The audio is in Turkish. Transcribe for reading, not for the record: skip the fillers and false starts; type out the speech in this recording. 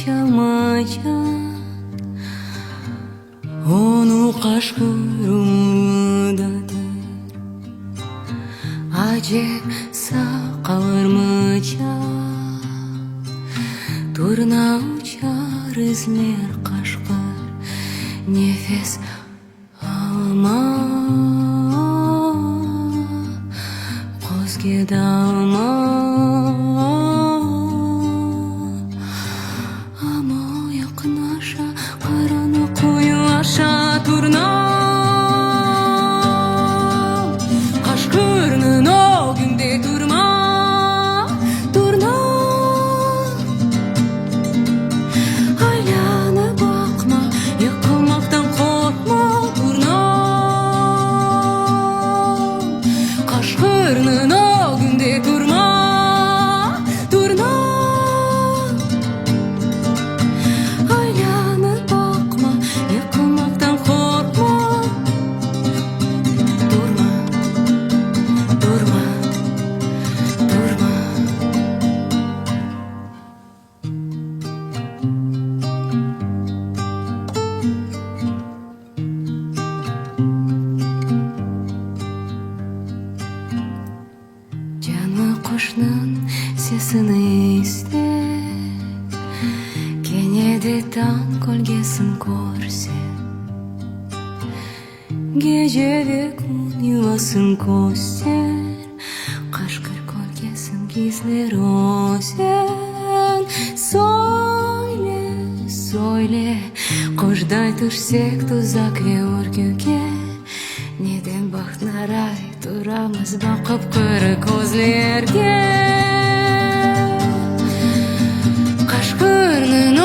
açamacan onu kaşkırımdadır. Acep sağırmacan turna uçar izler kaşkır nefes alma kozge dalma ama yakınlaşa karanlık koyulaşa turna kaşkırının o günde durma turna aylana bakma yıkılmaktan korkma turna kaşkırının o günde durma turna aylana bakma yıkılmaktan korkma durma durma durma. Canı kuşnun sesini iste Kenede tan kolgesin korse Gece ve gün yuvasın koster Kaşkır kolgesin gizler o sen Söyle, söyle Koşdaytır sek tuzak ve örgüge Neden baknaray duramaz bakıp kırık gözlerge Kaşkırının